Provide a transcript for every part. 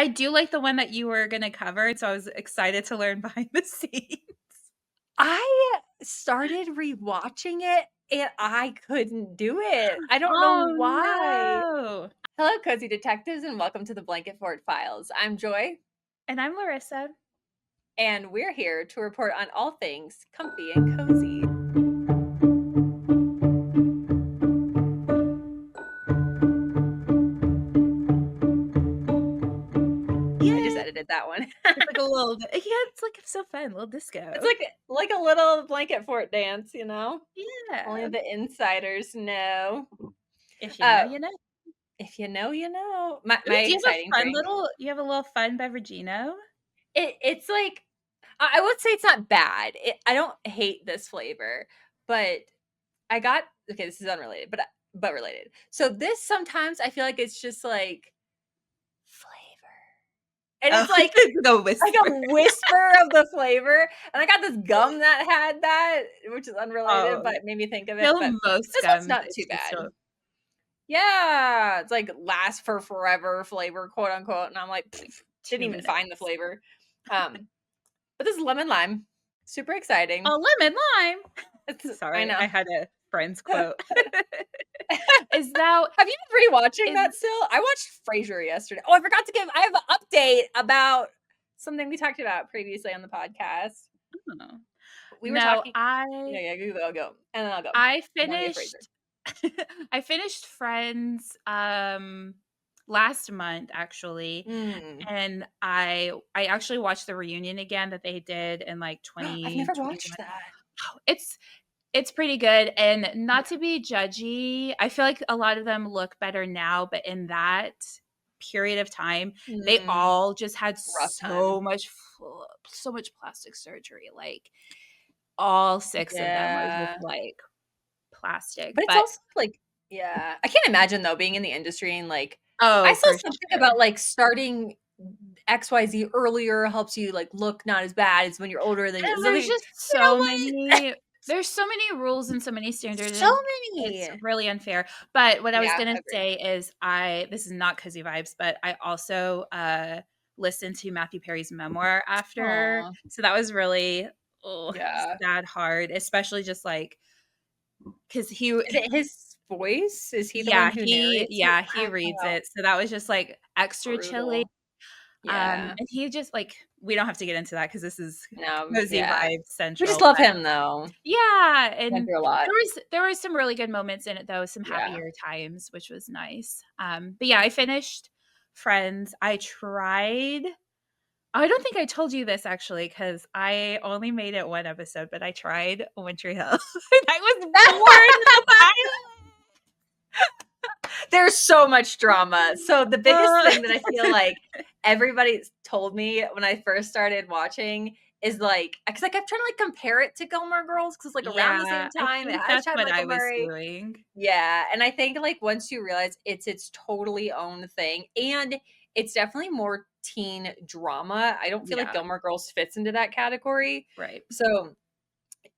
I do like the one that you were going to cover, so I was excited to learn behind the scenes. I started rewatching it and I couldn't do it. I don't know Oh, why. no. Hello, cozy detectives, and welcome to the Blanket Fort Files. I'm Joy, And I'm Larissa. and we're here to report on all things comfy and cozy. I just Yay. edited that one. It's like a little, yeah, it's like so fun, a little disco. It's like a little blanket fort dance, you know? Only Yeah. the insiders know. If you know, Uh, you know. if you know, you know. My Ooh, do exciting drink. you have a little fun beverageino? It's like I would say it's not bad. I don't hate this flavor, but I got okay. This is unrelated, but related. So this sometimes I feel like it's just like flavor, and Oh, it's like the like whisper. a whisper of the flavor. And I got this gum that had that, which is unrelated, Oh, but made me think of it. feel But most this one's gums, not too it's just bad. so Yeah, it's like last for forever flavor, quote unquote. And I'm like, didn't 2 even minutes. find the flavor. But this is lemon lime. Super exciting. Oh, lemon lime. I Sorry, know. I had a friend's Have quote. Is that you been rewatching is that still? I watched Frasier yesterday. Oh, I forgot to I have an update about something we talked about previously on the podcast. oh. We were No, talking. Yeah, go. And then I'll go. I And then I'll get Frasier. finished I finished Friends, last month, actually, Mm. and I actually watched the reunion again that they did in, like, I've never watched 2021. that. Oh, it's pretty good, and not to be judgy, I feel like a lot of them look better now, but in that period of time, they Mm. all just had Rough time. so much plastic surgery, like, all 6 of them are just, Yeah. like, plastic, But it's but also like, yeah. I can't imagine though being in the industry and like I oh, saw for something sure. about like starting XYZ earlier helps you like look not as bad as when you're older than And something. there's You just know so what? many rules and so many standards, So and it's many. really unfair. But what I was Yeah, gonna agreed. say is this is not cozy vibes, but I also, listened to Matthew Perry's memoir after, Aw, so that was really, yeah. sad hard, especially just, like, 'cause Is it his voice? Is he the one who narrates it? he reads Oh, it, so that was just, like, extra chilly. brutal. Yeah. And he just, like, we don't have to get into that because this is No, cozy yeah. vibes We just central. love him though. Yeah, Went and through a lot. there was some really good moments in it though, some Yeah. happier times, which was nice. But yeah, I finished Friends. I don't think I told you this actually because I only made it 1 episode, but I tried One Tree Hill, and I was bored in the There's so much drama. So the biggest pilot. thing that I feel like everybody's told me when I first started watching is like, because I kept trying to like compare it to Gilmore Girls because like around the same Yeah, I time it think has that's Chad what I Michael was Murray. doing. Yeah, and I think like once you realize it's its totally own thing, and it's definitely more teen drama. I don't feel like Yeah, Gilmore Girls fits into that category. right. So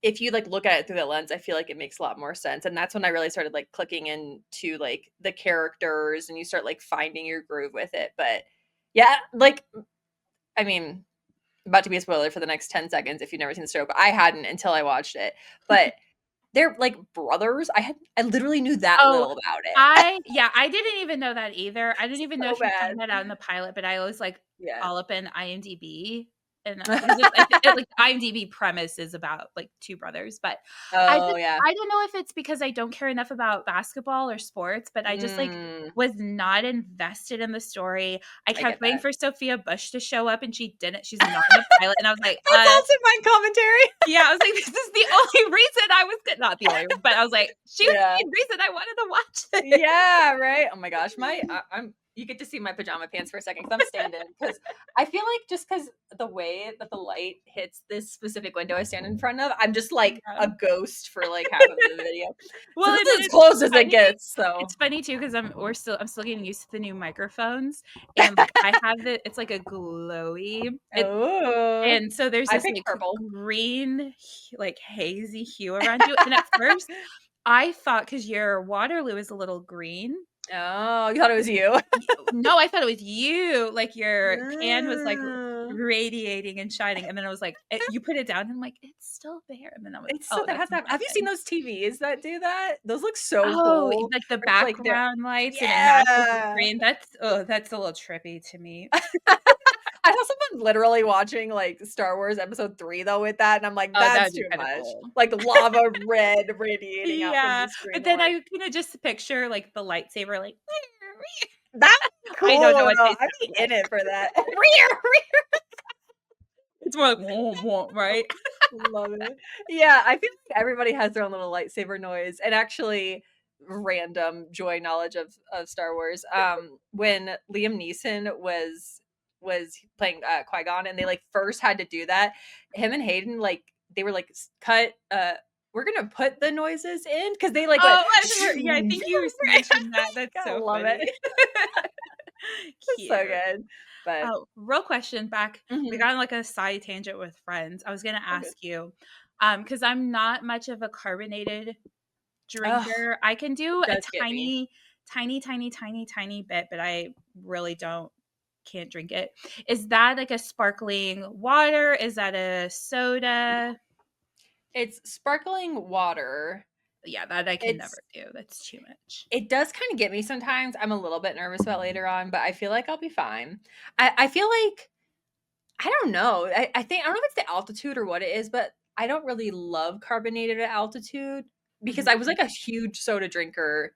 if you like look at it through that lens, I feel like it makes a lot more sense. And that's when I really started like clicking into like the characters and you start like finding your groove with it. But yeah, like I mean, about to be a spoiler for the next 10 seconds if you've never seen the show, but I hadn't until I watched it. But they're like brothers. I literally knew that Oh, little about it. I didn't even know that either. I didn't even know So if you bad. found that out in the pilot, but I always, like, Yeah. all up in IMDb, and because it's like, IMDb premise is about, like, 2 brothers, but Oh yeah. I don't know if it's because I don't care enough about basketball or sports, but I just, like, Mm, was not invested in the story. I I kept get waiting that. for Sophia Bush to show up, and she didn't. She's not in the pilot, and I was like, That's also my commentary. yeah, I was like, "This is the only reason I was good," not the only, but I was like, "She was Yeah. the main reason I wanted to watch it." Yeah, right. Oh my gosh, I'm you get to see my pajama pants for a second because I'm standing because I feel like just because the way that the light hits this specific window I stand in front of, I'm just like Yeah. a ghost for like half of the video. So Well, this and is then as close as it funny gets. So it's funny too because I'm still getting used to the new microphones, and, like, I have it's like a glowy oh, and so there's I this, picked like, purple. green, like, hazy hue around you, and at first, I thought because your Waterloo is a little green, Oh, you thought it was you? No, I thought it was you. Like your pan was like Mm. radiating and shining, and then I was like, you put it down, and I'm like, it's still there. And then I was, It's so oh, there that's has to have you seen interesting. those TVs that do that? Those look so Oh, cool. like the It's like they're background lights, and it matches the yeah. screen. That's a little trippy to me. I saw someone literally watching, like, Star Wars Episode 3, though, with that, and I'm like, Oh, that would "That's be too kind of much." cool. Like, lava red radiating out from Yeah, the screen. but I'm then like, I kinda just picture like the lightsaber, like "That's I don't know cool, what though. they I'd sound be in like. it for that." Rear, rear. It's more like "Womp, womp," right? Love it. Yeah, I feel like everybody has their own little lightsaber noise, and actually random joy knowledge of Star Wars. When Liam Neeson was playing Qui-Gon and they like first had to do that, him and Hayden like they were like cut we're gonna put the noises in because they like went Oh, I've heard yeah, I think you mentioned that. That's gotta so love it. funny. It's so Cute. good. But Oh, real question back we mhm. got on, like, a side tangent with friends. I was gonna Oh, good. ask you, because 'cause I'm not much of a carbonated Ugh, drinker. I can do a does get me. tiny bit, but I really can't drink it. Is that like a sparkling water? Is that a soda? It's sparkling water. Yeah, that I can It's never do. That's too much. It does kinda get me sometimes. I'm a little bit nervous about later on, but I feel like I'll be fine. I feel like I don't know. I think I don't know if it's the altitude or what it is, but I don't really love carbonated at altitude because I was, Mhm. like, a huge soda drinker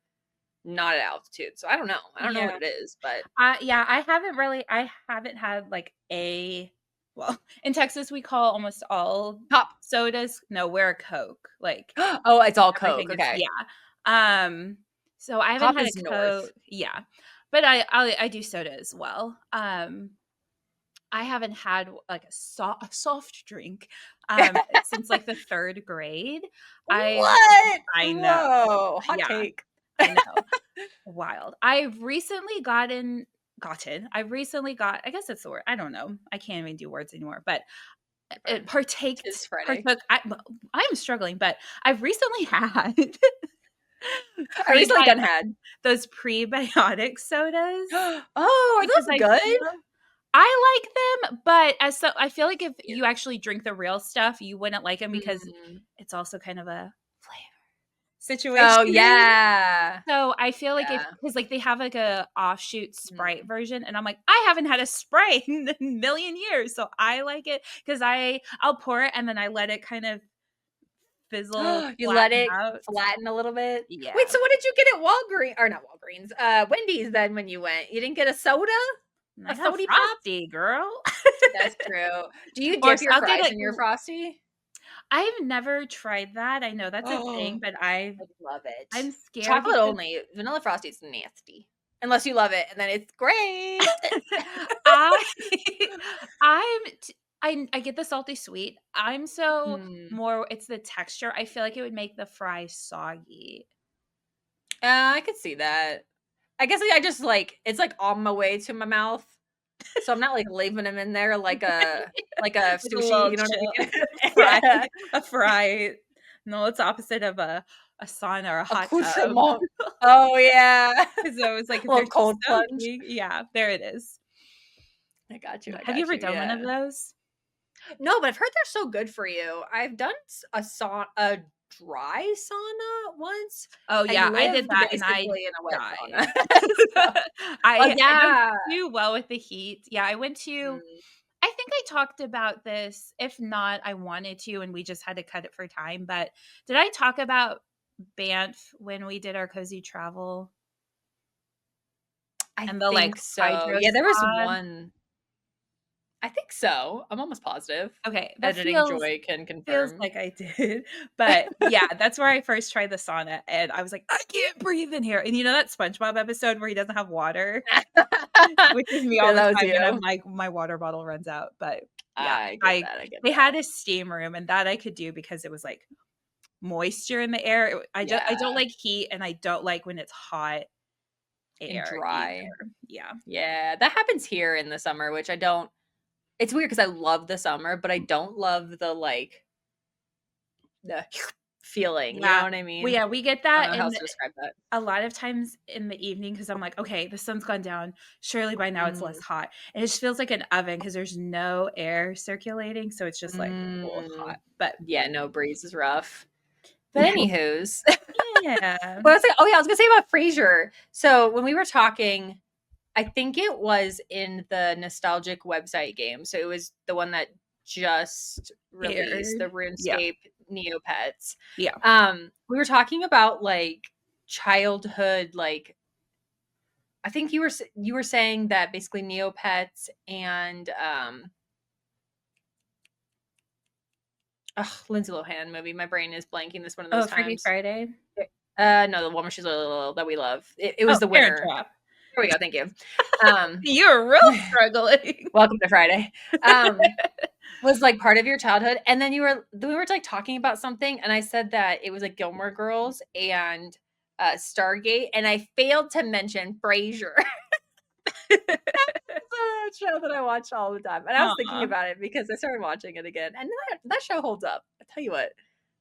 not at altitude, so I don't know. I don't know what Yeah. it is, but Yeah, I haven't had like a well, in Texas we call almost all pop. sodas no, we're a Coke. Like Oh, it's all Coke, everything is okay. yeah. Um, so I haven't Pop had is a Coke north. yeah. But I do soda as well. I haven't had like a soft drink since like the 3rd grade. I've What? I know. Whoa, hot Yeah, take. I know. Wild. I've recently I recently got I guess that's the word. I don't know. I can't even do words anymore, but You're it fine. 'Tis Friday. partook I'm struggling, but I've recently had I recently prebi done had. those prebiotic sodas Oh, are because those I good? feel I like them, but I feel like if Yeah. you actually drink the real stuff, you wouldn't like them because Mm. it's also kind of a flavor Oh, situation. yeah. So, I feel like if Yeah. because like, they have, like, a offshoot Sprite Mhm. version, and I'm like, "I haven't had a Sprite in a million years," so I like it because I'll pour it, and then I let it kind of fizzle, You let flatten it out. flatten a little bit? Wait, Yeah. so what did you get at Walgreens or not Walgreens, Wendy's then when you went? You didn't get a soda? And A I got Sody Pop? Frosty, girl. That's true. Do you Or dip so your I'll get fries it in your Frosty? I've never tried that, I know that's a thing, Oh, but I love it. I'm scared Chocolate because only. Vanilla Frosty is nasty. Unless you love it, and then it's great. I I'm t I get the salty sweet. I'm so Mm. more it's the texture. I feel like it would make the fries soggy. I could see that. I guess I just, like it's, like, on my way to my mouth, so I'm not, like, leaving them in there like a Like a sushi, little you know what chill I mean? fry Yeah. a fry. No, it's opposite of a sauna or a hot tub. Accoutrement. Oh, yeah. 'Cause I was like, A little "They're cold plunge. soaking." Yeah, there it is. I got you, I Have you got ever you, done one of yeah. those? No, but I've heard they're so good for you. I've done a dry sauna once. Oh, I yeah, I did lived that and I basically in a wet died. sauna. So oh, I don't yeah. do well with the heat. Yeah, Mm. I think I talked about this. If not, I wanted to, and we just had to cut it for time. But did I talk about Banff when we did our cozy travel I and the like think so. hydro Yeah, there was spa? one I think so. I'm almost positive. Okay, that Editing Joy can feels confirm. like I did. But yeah, that's where I first tried the sauna, and I was like, I can't breathe in here. And you know that SpongeBob episode where he doesn't have water? Which is me Yeah, all the that was time when I'm you. like, my water bottle runs out, but yeah, I get I that, I get they that. had a steam room and that I could do because it was, like, moisture in the air. I don't Yeah, like heat and I don't like when it's hot and air dry. either. Yeah. Yeah, that happens here in the summer, which I don't it's weird because I love the summer, but I don't love the, like, the feeling. You know Yeah. what I Well, mean? yeah, we get I don't that know how else in to describe that. a lot of times in the evening because I'm like, "Okay, the sun's gone down. Surely by now it's less Mm, hot." And it just feels like an oven because there's no air circulating, so it's just, like, full mm. hot. But Yeah, no, breeze is rough. But yeah. anywho's, Yeah. what was I oh, yeah, I was gonna say about Frasier. So, when we were talking, I think it was in the nostalgic website game, so it was the one that just released, the Aired. Yeah. RuneScape Neopets. Yeah. We were talking about, like, childhood, like I think you were saying that basically Neopets and, Lindsay Lohan movie, my brain is blanking this one of those Oh, Freaky times. Friday? No, the one where she's little that we love. It Oh, was the Parent winner. Trap. There we go, thank you. Um, You're real struggling. welcome to Friday. Was, like, part of your childhood, and then we were, like, talking about something, and I said that it was, like, Gilmore Girls and, Stargate, and I failed to mention Frasier. A show that I watch all the time, and I was thinking Aw. about it because I started watching it again, and that show holds up. I tell you what,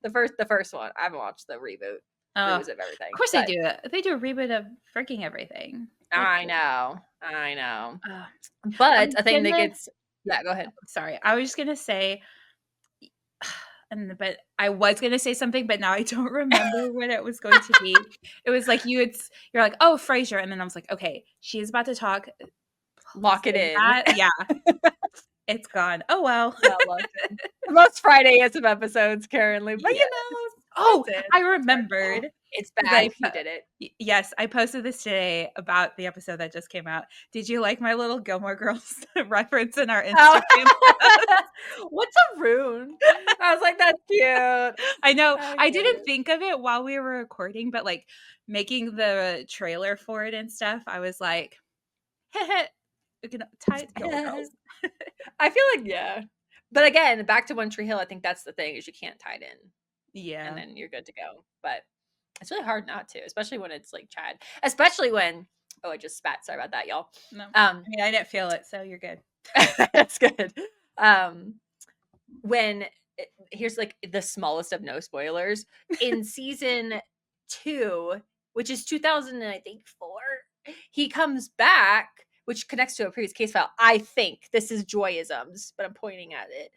the first one, I haven't watched the Oh, reboots of of everything, course they but do it. They do a reboot of freaking everything. That's I good. know, I know. Ugh. I But was a thing that gonna gets yeah, go ahead. sorry, I was just gonna say but I was gonna say something, but now I don't remember what it was going to be. It was like you're like, "Oh, Frasier," and then I was like, "Okay, she is about to talk." Lock it Say in. that yeah, it's gone. Oh, well. Not locked in. Most Friday-ism episodes currently, but, Yeah. Oh, that's it. I That's part remembered it's 'cause I back, po you did it. yes, I posted this today about the episode that just came out. Did you like my little Gilmore Girls reference in our Oh. Instagram post? What's a rune? I was like, "That's cute." I know. I I get didn't it. think of it while we were recording, but, like, making the trailer for it and stuff, I was like, "You can tie it to Gilmore Girls." I feel like yeah. But again, back to One Tree Hill, I think that's the thing is you can't tie it in, and Yeah. then you're good to go. But it's really hard not to, especially when it's like Chad. Especially when oh, I just spat. Sorry about that, y'all. No. Um, I mean, I didn't feel it, so you're good. that's good. Um, when here's like the smallest of no spoilers in season 2, which is 2000 and I think 4, he comes back, which connects to a previous case file. I think this is joyisms, but I'm pointing at it.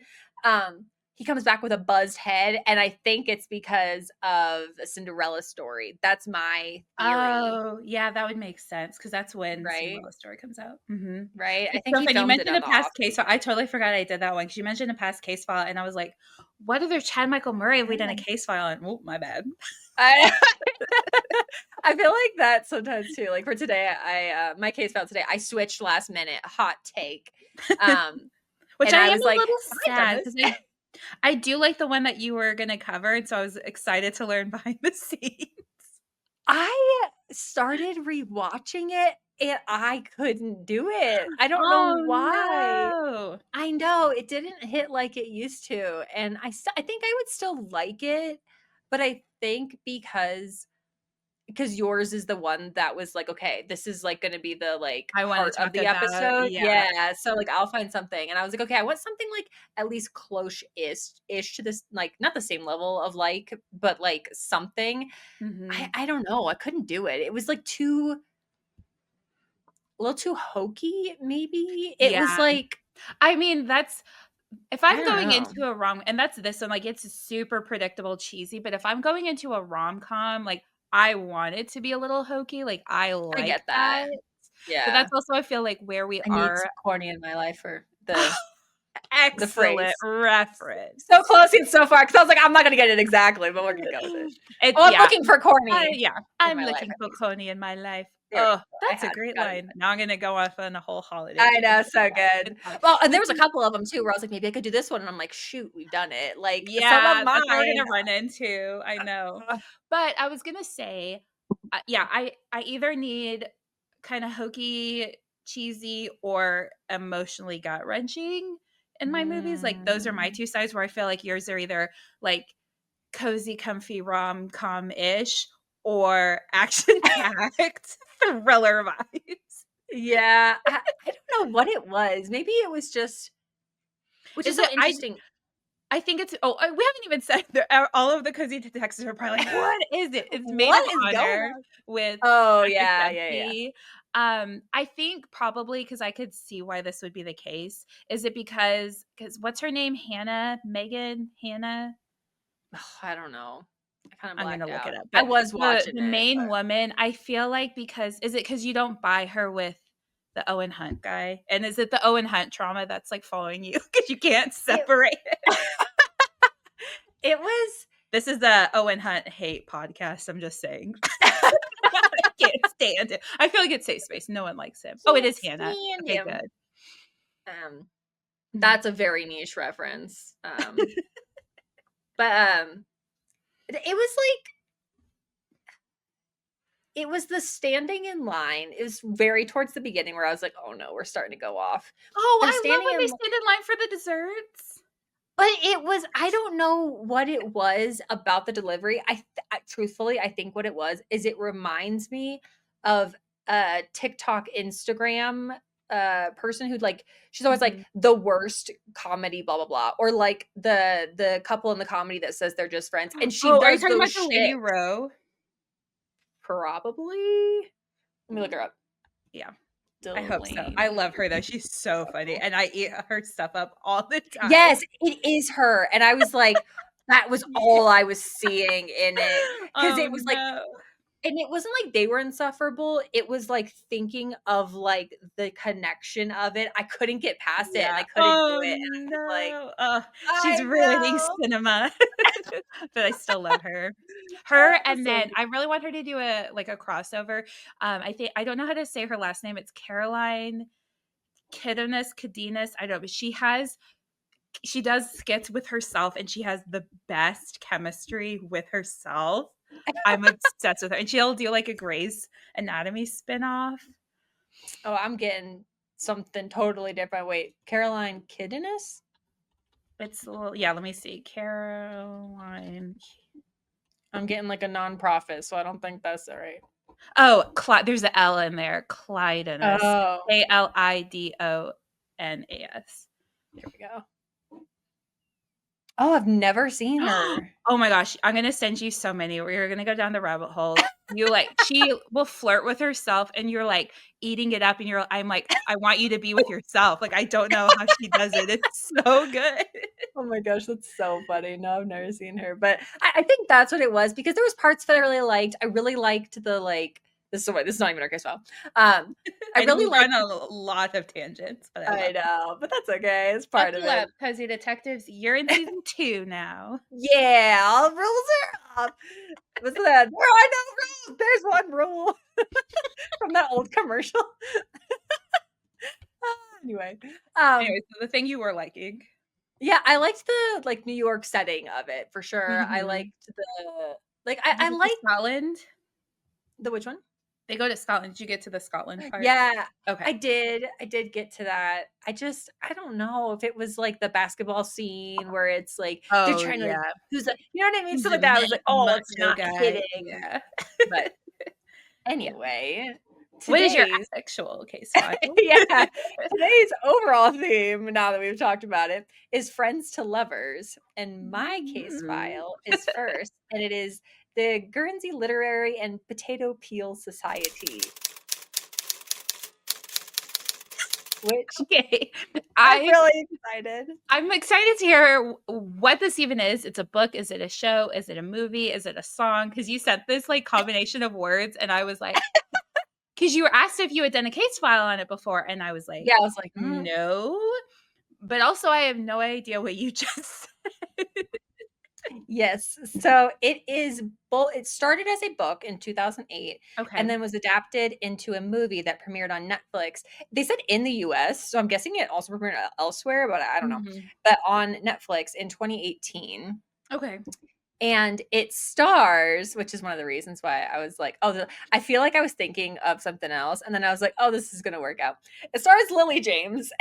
He comes back with a buzzed head, and I think it's because of a Cinderella story. That's my theory, Oh, yeah, that would make sense because that's when right? Cinderella Story comes out. Mhm. Right. I It's think so he funny. You filmed it mentioned on a the past off. case file. I totally forgot I did that one because you mentioned a past case file, and I was like, "What other Chad Michael Murray have we done a case file on?" Oh, my bad. I I feel like that sometimes too. Like for today, I my case file today, I switched last minute, hot take. Um, Which and I I am was a like, little have I done sad this? because I do like the one that you were gonna cover, and so I was excited to learn behind the scenes. I started rewatching it and I couldn't do it. I don't know Oh, why. no. I know it didn't hit like it used to, and I think I would still like it, but I think because yours is the one that was like, okay, this is like going to be the like I wanna heart of talk the about episode. yeah. Yeah. So like I'll find something. And I was like, okay, I want something like at least close ish to this, like not the same level of like, but like something. Mhm. I don't know. I couldn't do it. It was like a little too hokey, maybe. It was Yeah. like, I mean, that's if I I'm don't going know. into a rom and that's this one, like, it's super predictable, cheesy, but if I'm going into a rom-com, like, I want it to be a little hokey, like, I I like get that. that, but Yeah. that's also, I feel like, where we I need are some corny in my life for the excellent phrase. reference. So close and so far, because I was like, I'm not gonna get it exactly, but we're gonna go with it. It's Oh, I'm yeah. looking for corny Yeah, in I'm my life, looking at for least. Coney in my life. There we Oh, go. I that's a had great gotta do line. that. Now I'm gonna go off on a whole holiday I tune, know, but so yeah, good. it's fine. Well, and there Which was a is couple of them too, where I was like, maybe I could do this one, and I'm like, shoot, we've done it. Like some of yeah, that's what we're mine. gonna run into, I know. But I was gonna say, yeah, I either need kinda hokey, cheesy, or emotionally gut-wrenching in my movies, like, those are my Mm, 2 sides where I feel like yours are either, like, cozy, comfy rom-com-ish or action-packed thriller vibes. yeah, I don't know what it was. Maybe it was just which is Is so it interesting. I think it's we haven't even said all of the cozy detectives are probably like, "What is it?" It's Maid of What is going Honor on? with Oh, Patrick yeah, yeah, yeah. Dempsey. I think probably because I could see why this would be the case. Is it because what's her name? Hannah? Megan? Hannah? I don't know. I kinda I'm gonna blacked look it out. up. I But was the watching the it, main but woman, I feel like because you don't buy her with the Owen Hunt guy? And is it the Owen Hunt trauma that's, like, following you because you can't it separate it? it was This is a Owen Hunt hate podcast, I'm just saying. I can't stand it. I feel like it's safe space. No one likes him. Oh, it can't is Hannah. stand Okay, him. good. Um, Mhm. that's a very niche reference. But, it was like it was the standing in line. It was very towards the beginning where I was like, "Oh, no, we're starting to go off." Oh, They're I love standing when they in stand in line for the desserts. But it was I don't know what it was about the delivery. Truthfully, I think what it was is it reminds me of a TikTok, Instagram, person who'd, like she's always like, Mhm. "The worst comedy, blah, blah, blah," or, like, the couple in the comedy that says they're just friends, and she Oh, are you does talking those about the Lady shit. Rowe? Probably? Let me look her up. Yeah, I hope so. I Delaney. love her though. She's so funny, and I eat her stuff up all the time. Yes, it is her, and I was like, that was Yeah. all I was seeing in it because Oh, it was like no. and it wasn't like they were insufferable, it was, like, thinking of, like, the connection of it. I couldn't get past it, and I Yeah. couldn't do Oh, it, and I was like, no. Ugh, she's "I ruining know." cinema, but I still love her. Oh, Her it was and so then good. I really want her to do a crossover. I don't know how to say her last name. It's Caroline Cadenas. I don't know, but she does skits with herself, and she has the best chemistry with herself. I'm obsessed with her, and she'll do, like, a Grey's Anatomy spinoff. Oh, I'm getting something totally different. Wait, Caroline Kidness? It's a little yeah, let me see. Caroline I'm getting, like, a nonprofit, so I don't think that's all right. Oh, there's a L in there, Clydonis, Oh, Alidonas. here we go. Oh, I've never seen her. Oh my gosh, I'm gonna send you so many. We're gonna go down the rabbit hole. She will flirt with herself, and you're, like, eating it up, and I'm like, "I want you to be with yourself." Like, I don't know how she does it. It's so good. Oh my gosh, that's so funny. No, I've never seen her, but I think that's what it was because there was parts that I really liked. I really liked the like. This is not even our case file. I I know really we've gone liked. a lot of tangents, but I love I know, but that's okay. It's part of Buckle it. up, Cozy Detectives. You're in season 2 now. Yeah, all rules are up. What's that? There are no rules. There's one rule from that old commercial. Anyway, Anyway, so the thing you were liking. yeah, I liked the like New York setting of it for sure. I Mhm. liked the like Did you I get to liked Scotland? the which one? They go to Scotland. Did you get to the Scotland part? Yeah, Okay. I did get to that. I don't know if it was, like, the basketball scene where it's, like, they're Oh, trying to, like yeah. who's the you know what I mean? He's Stuff a like that. I was like, "Oh, it's macho not guy. hitting." Yeah. But Yeah. anyway, What is your today's actual case file? yeah, today's overall theme, now that we've talked about it, is friends to lovers, and my case Mm. file is first, and it is the Guernsey Literary and Potato Peel Society, which Okay. I'm I really excited. I'm excited to hear what this even is. It's a book, is it a show, is it a movie, is it a song? Because you said this, like, combination of words, and I was like, because you were asked if you had done a case file on it before, and I was like, Yeah, I was like, "Mm." "No," but also I have no idea what you just said. Yes. So it started as a book in 2008 and Okay. then was adapted into a movie that premiered on Netflix. They said in the US, so I'm guessing it also premiered elsewhere, but I don't know. Mhm. But on Netflix in 2018. Okay. And it stars, which is one of the reasons why I was like, oh, I feel like I was thinking of something else. And then I was like, oh, this is going to work out. It stars Lily James.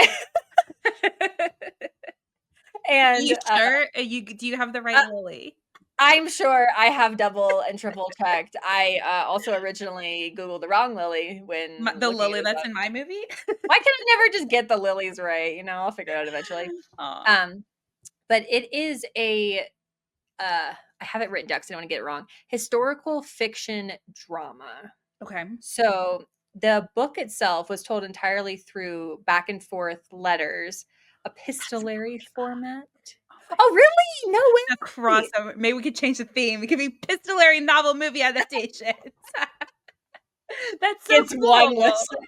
And You sure? Do you have the right uh, Lily? I'm sure I have double and triple checked. I, also originally Googled the wrong Lily when The looking Lily this that's up. in my movie? Why can I never just get the lilies right? You know, I'll figure it out eventually. Aw. Um, but it is a I have it written down because I don't want to get it wrong. Historical fiction drama. Okay. So the book itself was told entirely through back and forth letters, That's epistolary really format. oh my Oh, really? No a way. crossover. Maybe we could change the theme. It could be epistolary novel movie adaptations. That's so Gets one cool. listener.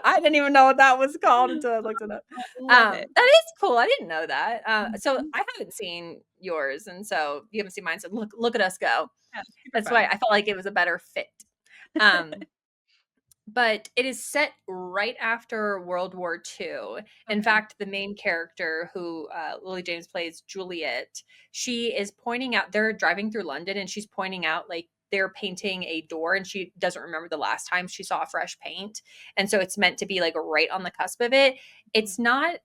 I didn't even know what that was called until I looked it up. I love it. That is cool. I didn't know that. So Mhm. I haven't seen yours, and so you haven't seen mine. So look at us go. Yeah, super That's why fun. I felt like it was a better fit. Um, but it is set right after World War II. In Okay. fact, the main character, who Lily James plays, Juliet, she is pointing out, they're driving through London and she's pointing out, like, they're painting a door and she doesn't remember the last time she saw fresh paint. And so it's meant to be like right on the cusp of it. Mhm. It's not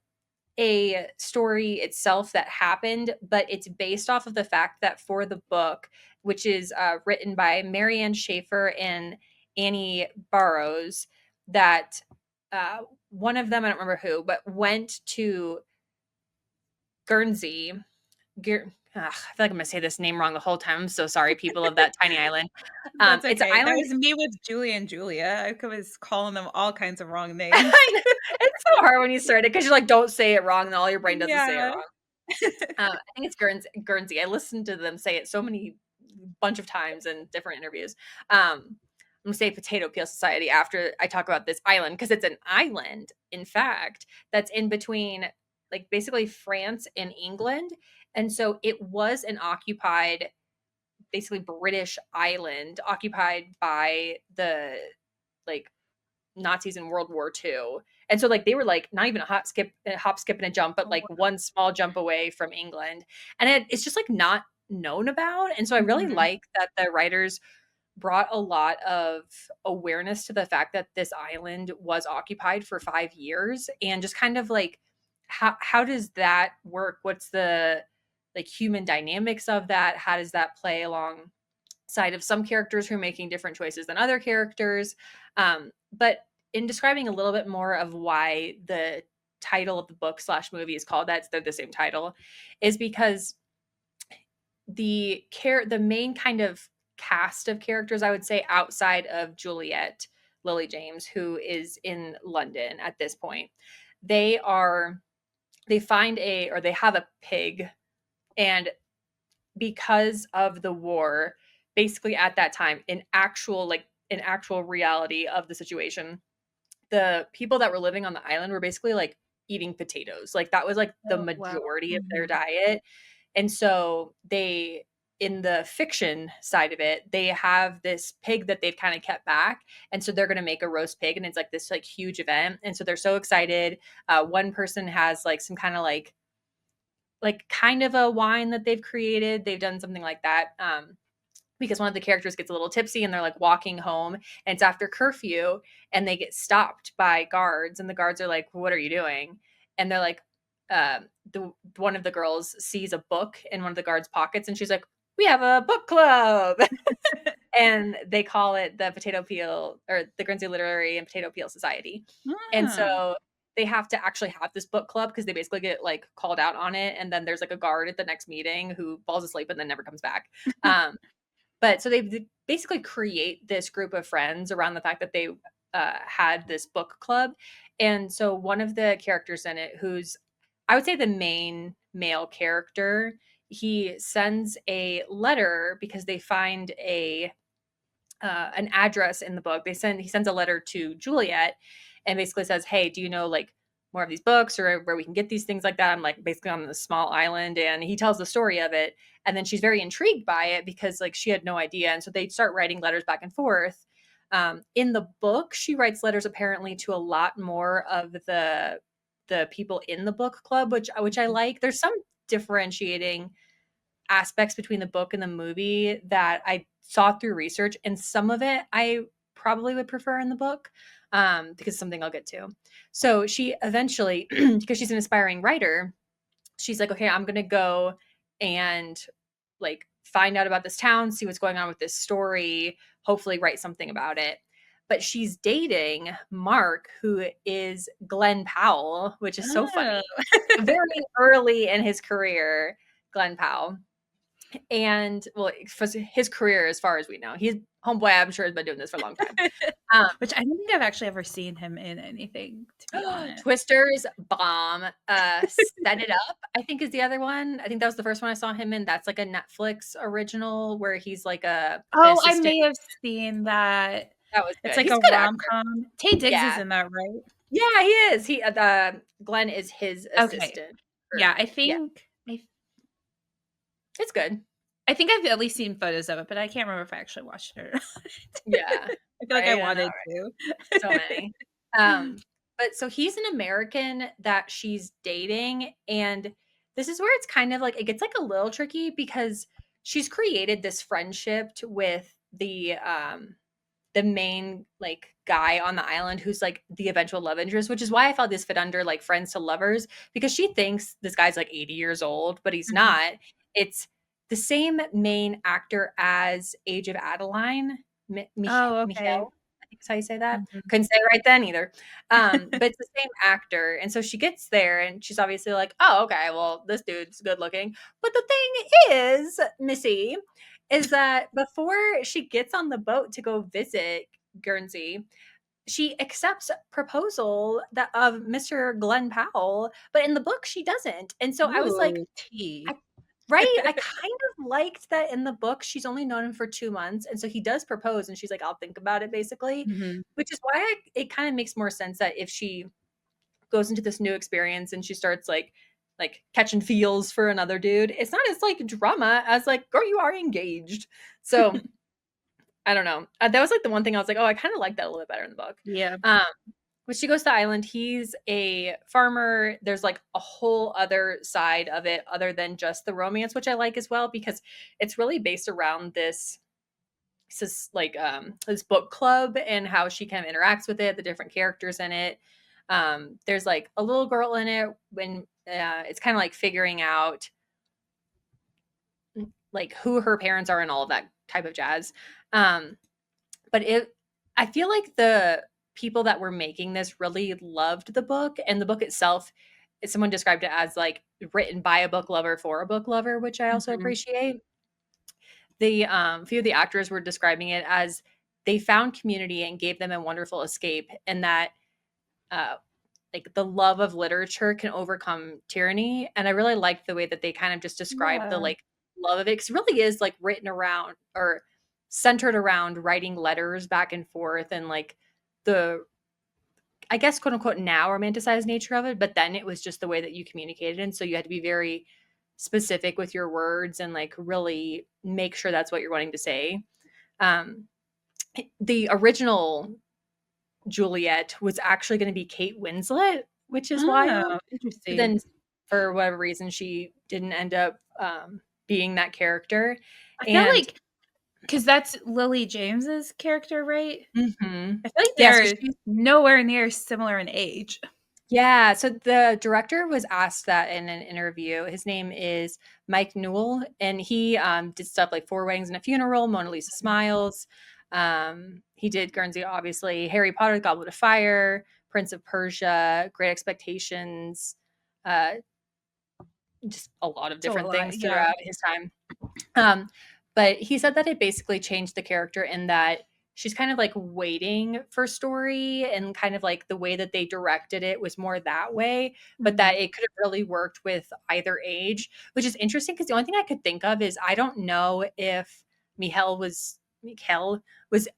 a story itself that happened, but it's based off of the fact that for the book, which is written by Marianne Schaefer and Annie Burroughs, that one of them, I don't remember who, but went to Guernsey. I feel like I'm going to say this name wrong the whole time. I'm so sorry, people of that tiny island. That's It's an okay. That island. was me with Julie and Julia. I was calling them all kinds of wrong names. I know. It's so hard when you start it because you're like, don't say it wrong, and all your brain does is say it Yeah. wrong. I think it's Guernsey. I listened to them say it so many bunch of times in different interviews. I'm gonna say Potato Peel Society after I talk about this island because it's an island, in fact, that's in between, like, basically France and England, and so it was an occupied, basically British island occupied by the, like, Nazis in World War II. And so, like, they were like not even a hop, skip, and a jump, but Oh, like wow. one small jump away from England. And it's just like not known about. And so I really Mhm. like that the writers brought a lot of awareness to the fact that this island was occupied for 5 years and just kind of like how does that work? What's the, like, human dynamics of that? How does that play along side of some characters who are making different choices than other characters? But in describing a little bit more of why the title of the book slash movie is called that, they're the same title, is because the main kind of cast of characters, I would say, outside of Juliet, Lily James, who is in London at this point, they are they find a or they have a pig, and because of the war, basically at that time, in actual reality of the situation, the people that were living on the island were basically like eating potatoes. Like that was like the Oh, wow. majority of their Mhm. diet. And so they, in the fiction side of it, they have this pig that they've kind of kept back. And so they're going to make a roast pig and it's like this like huge event. And so they're so excited. One person has like some kind of like kind of a wine that they've created. They've done something like that. Because one of the characters gets a little tipsy and they're like walking home and it's after curfew and they get stopped by guards and the guards are like, what are you doing? And they're like, one of the girls sees a book in one of the guards pockets and she's like, we have a book club. And they call it the Potato Peel, or the Guernsey Literary and Potato Peel Society. And Mm. so they have to actually have this book club because they basically get like called out on it and then there's like a guard at the next meeting who falls asleep and then never comes back. But so they basically create this group of friends around the fact that they had this book club. And so one of the characters in it, who's, I would say, the main male character, he sends a letter because they find an address in the book. He sends a letter to Juliet and basically says, "Hey, do you know, like, more of these books or where we can get these things like that?" I'm like basically on this small island, and he tells the story of it, and then she's very intrigued by it because like she had no idea, and so they start writing letters back and forth. In the book, she writes letters apparently to a lot more of the people in the book club, which I Mhm. like. There's some differentiating aspects between the book and the movie that I saw through research, and some of it I probably would prefer in the book, because something I'll get to. So she eventually, because she's an aspiring writer, she's like, okay, I'm gonna go and like find out about this town, see what's going on with this story, hopefully write something about it. but she's dating Mark, who is Glenn Powell, which is so Oh. funny. Very early in his career, Glenn Powell. And well, for his career, as far as we know, he's homeboy, I'm sure, has been doing this for a long time. Which I don't think I've actually ever seen him in anything, to be honest. Twisters, bomb. Set It Up, I think, is the other one. I think that was the first one I saw him in. That's like a Netflix original where he's like an Oh, I assistant. may have seen that. That was It's good. like He's a a good actor. rom-com. Taye Diggs is Yeah. in that, right? Yeah, he is. Glenn is his Okay. assistant. Yeah, Or yeah, it's good. I think I've at least seen photos of it, but I can't remember if I actually watched it or not. Yeah. I feel like I Right. I know, wanted right? to. So many. But so he's an American that she's dating, and this is where it's kind of like it gets like a little tricky because she's created this friendship with the main like guy on the island who's like the eventual love interest, which is why I felt this fit under like friends to lovers, because she thinks this guy's like 80 years old, but he's Mhm. not. It's the same main actor as Age of Adeline, Oh, okay. Michel, I think is how you say that. Mhm. Couldn't say it right then either. But it's the same actor. And so she gets there and she's obviously like, oh, okay, well, this dude's good looking. But the thing is, Missy, is that before she gets on the boat to go visit Guernsey, she accepts a proposal that of Mr. Glenn Powell, but in the book she doesn't. And so I was like, Ooh, tea. I, right? I kind of liked that in the book she's only known him for 2 months, and so he does propose, and she's like, "I'll think about it," basically, Mhm. which is why it kind of makes more sense that if she goes into this new experience and she starts like catching feels for another dude, it's not as like drama as like, girl, you are engaged. So I don't know. That was like the one thing I was like, oh, I kind of like that a little bit better in the book. Yeah. Um, when she goes to the island, he's a farmer. There's like a whole other side of it other than just the romance, which I like as well because it's really based around this book club and how she kind of interacts with it, the different characters in it. There's like a little girl in it when it's kind of like figuring out like who her parents are and all of that type of jazz. Um, but I feel like the people that were making this really loved the book, and the book itself, someone described it as like written by a book lover for a book lover, which I also Mhm. appreciate. The few of the actors were describing it as they found community and gave them a wonderful escape, and that uh, like the love of literature can overcome tyranny. And I really liked the way that they kind of just described the Yeah. like love of it, because it really is like written around or centered around writing letters back and forth and like the, I guess, quote unquote now romanticized nature of it, but then it was just the way that you communicated, and so you had to be very specific with your words and like really make sure that's what you're wanting to say. um the original Juliet was actually going to be Kate Winslet, which is wild. Oh, But interesting. then, for whatever reason, she didn't end up being that character. I feel And like because that's Lily James's character, right? mhm. I feel like Yeah, so they're she, nowhere near similar in age. yeah, so the director was asked that in an interview. His name is Mike Newell, and he did stuff like Four Weddings and a Funeral, Mona Lisa Smiles. He did Guernsey, obviously, Harry Potter, the Goblet of Fire, Prince of Persia, Great Expectations, uh, just a lot of It's a different lot, things yeah. throughout his time. Um, but he said that it basically changed the character in that she's kind of like waiting for story, and kind of like the way that they directed it was more that way, but that Mhm. it could have really worked with either age, which is interesting because the only thing I could think of is I don't know if Michael was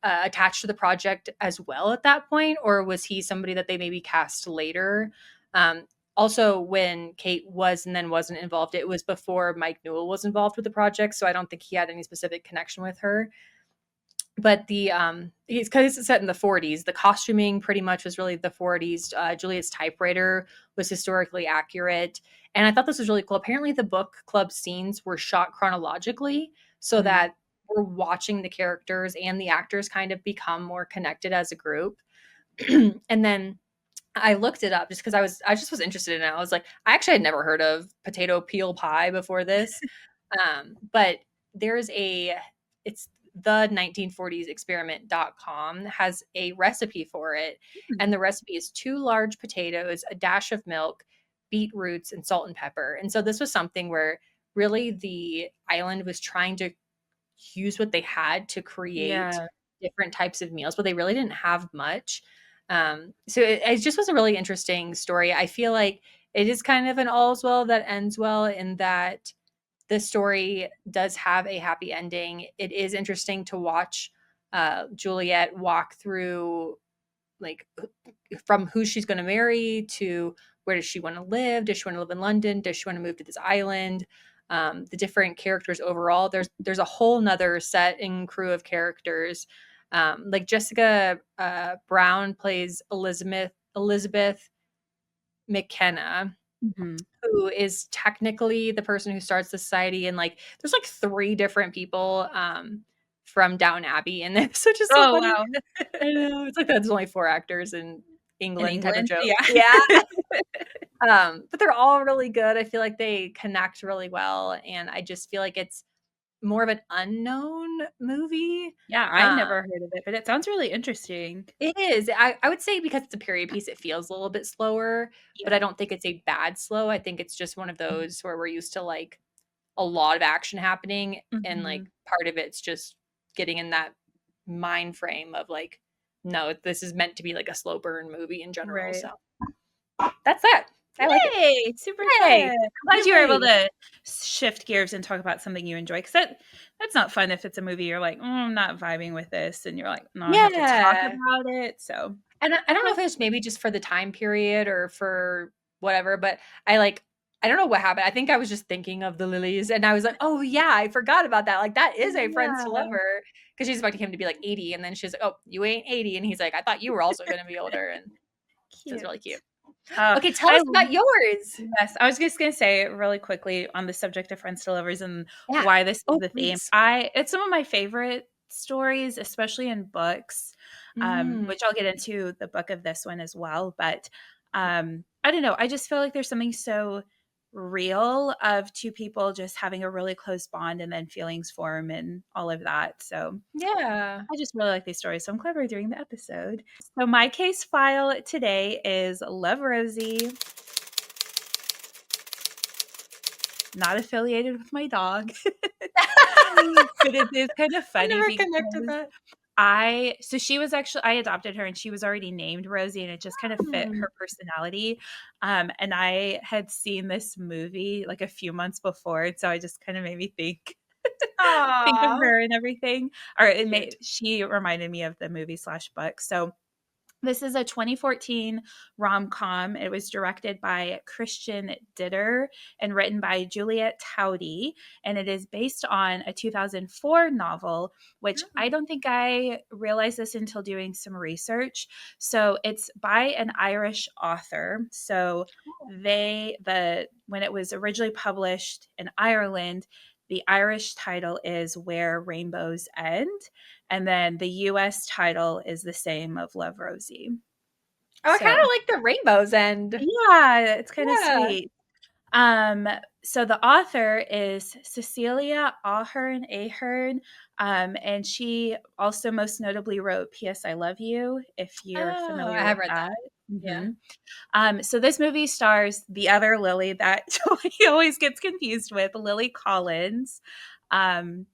attached to the project as well at that point, or was he somebody that they maybe cast later. Um, Also, when Kate was and then wasn't involved, it was before Mike Newell was involved with the project, so I don't think he had any specific connection with her. But the he's because it's set in the 40s. The costuming pretty much was really the 40s. Juliet's typewriter was historically accurate, and I thought this was really cool. Apparently, the book club scenes were shot chronologically so Mhm. that we're watching the characters and the actors kind of become more connected as a group. And then I looked it up just because I just was interested in it. I was like, I actually had never heard of potato peel pie before this. But there's a it's the 1940s experiment.com has a recipe for it. Hmm. And the recipe is 2 large potatoes, a dash of milk, beetroots, and salt and pepper. And so this was something where really the island was trying to use what they had to create Yeah. different types of meals, but they really didn't have much. So it just was a really interesting story. I feel like it is kind of an all's well that ends well, in that the story does have a happy ending. It is interesting to watch Juliet walk through, like, from who she's going to marry to where does she want to live. Does she want to live in London? Does she want to move to this island? The different characters overall, there's a whole nother set and crew of characters. Like Jessica Brown plays Elizabeth McKenna, Mhm. who is technically the person who starts the society, and like there's like 3 different people from Downton Abbey in this, which is so Oh, funny. wow. I know, it's like there's only 4 actors in In England type of England? joke. Yeah. Yeah. But they're all really good. I feel like they connect really well, and I just feel like it's more of an unknown movie. Yeah, I Um, never heard of it, but it sounds really interesting. it is. I would say because it's a period piece, it feels a little bit slower, but I Yeah. don't think it's a bad slow. I think it's just one of those where we're used to like a lot of action happening, and like Mhm. part of it's just getting in that mind frame of like, no, this is meant to be like a slow burn movie in general. Right. So that's that. I like it. Yay, super fun. Yay! I'm glad you were able Yay! to shift gears and talk about something you enjoy, because that's not fun if it's a movie you're like, I'm not vibing with this," and you're like, "No, I have to talk Yeah. about it," so And I don't know cool. if it's maybe just for the time period or for whatever, but I don't know what happened. I think I was just thinking of the lilies, and I was like, "Oh, yeah, I forgot about that." Like, that is a Friends to Yeah, Lover, because she's expecting him to be, like, 80, and then she's like, "Oh, you ain't 80," and he's like, "I thought you were also gonna be older," and so it's cute. really cute. Uh, Okay, tell I us about yours. Yes, I was just gonna say really quickly on the subject of friends to lovers and Yeah. why this is Oh, the theme. please. I It's some of my favorite stories, especially in books, Mm. which I'll get into the book of this one as well. But I don't know. I just feel like there's something so real of two people just having a really close bond and then feelings form and all of that. So Yeah. I just really like these stories. So I'm glad we're doing the episode. So my case file today is Love Rosie, not affiliated with my dog. But it is kind of I funny never connected because that. I adopted her and she was already named Rosie and it just kind of fit Mm. her personality. And I had seen this movie like a few months before, and so I just kind of made me think of Aw. her and everything. Or Cute. she reminded me of the movie slash book. So this is a 2014 rom-com. It was directed by Christian Ditter and written by Juliet Towdy, and it is based on a 2004 novel, which I Mm. don't think I realized this until doing some research. So it's by an Irish author. So when it was originally published in Ireland, the Irish title is Where Rainbows End, and then the US title is the same of Love Rosie. Oh, I kinda So, like the rainbows end. yeah, it's kinda Yeah. sweet. Um, so the author is Cecilia Ahern, and she also most notably wrote P.S. I Love You, if you're Oh, I familiar with have read that. that. Yeah. Mhm. So this movie stars the other Lily that he always gets confused with, Lily Collins. Um,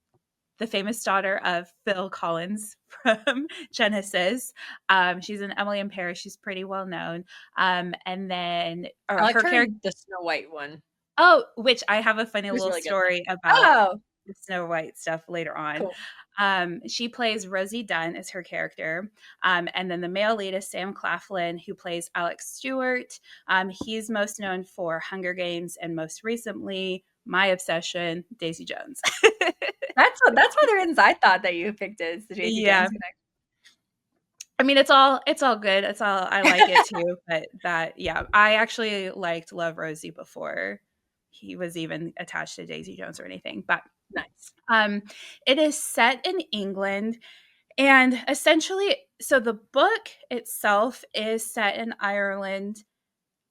the famous daughter of Phil Collins from Genesis. She's in Emily in Paris. She's pretty well known. And then I liked her her character, in the Snow White one. oh, which I have a funny It was little really good. story about Oh, the Snow White stuff later on. cool. She plays Rosie Dunn as her character. And then the male lead is Sam Claflin, who plays Alex Stewart. He's most known for Hunger Games and most recently, my obsession, Daisy Jones. That's one of the reasons I thought that you picked it, is the Daisy Yeah. Jones connection. I mean, it's all good. It's all I like it too, but that yeah, I actually liked Love Rosie before he was even attached to Daisy Jones or anything. But Nice. um it is set in England, and essentially so the book itself is set in Ireland,